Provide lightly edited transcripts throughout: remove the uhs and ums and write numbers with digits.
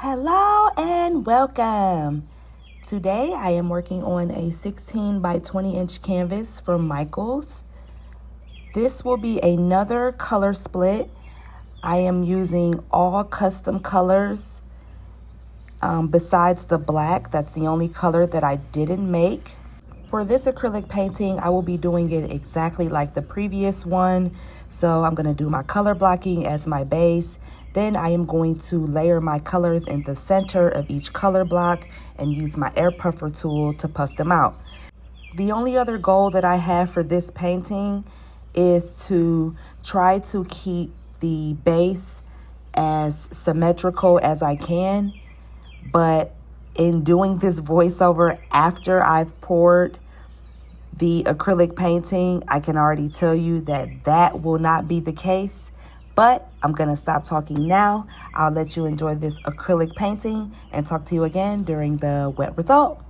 Hello and welcome. Today I am working on a 16 by 20 inch canvas from Michaels. This will be another color split. I am using all custom colors besides the black. That's the only color that I didn't make. For this acrylic painting, I will be doing it exactly like the previous one. So I'm going to do my color blocking as my base. Then I am going to layer my colors in the center of each color block and use my air puffer tool to puff them out. The only other goal that I have for this painting is to try to keep the base as symmetrical as I can. But in doing this voiceover after I've poured the acrylic painting, I can already tell you that that will not be the case. But I'm going to stop talking now. I'll let you enjoy this acrylic painting and talk to you again during the wet result.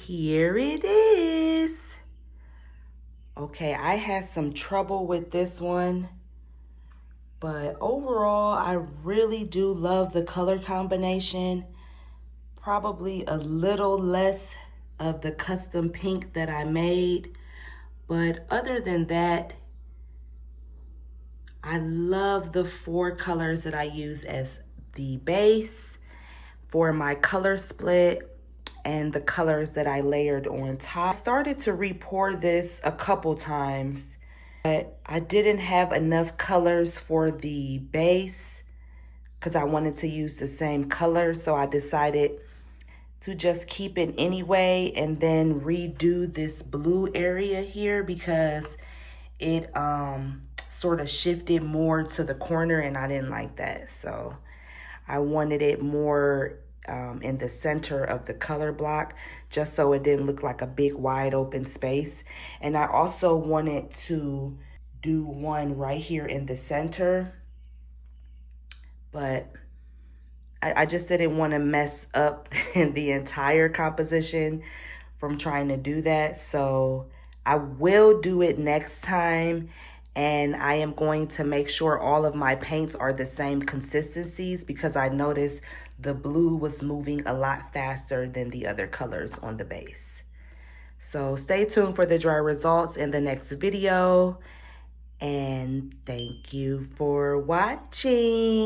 Here it is. Okay, I had some trouble with this one, but overall, I really do love the color combination. Probably a little less of the custom pink that I made, but other than that, I love the 4 colors that I use as the base for my color split and the colors that I layered on top. I started to re-pour this a couple times, but I didn't have enough colors for the base because I wanted to use the same color, so I decided to just keep it anyway and then redo this blue area here because it sort of shifted more to the corner and I didn't like that. So I wanted it more in the center of the color block just so it didn't look like a big wide open space. And I also wanted to do one right here in the center, but I just didn't want to mess up the entire composition from trying to do that. So I will do it next time, and I am going to make sure all of my paints are the same consistencies because I noticed the blue was moving a lot faster than the other colors on the base. So stay tuned for the dry results in the next video, and thank you for watching.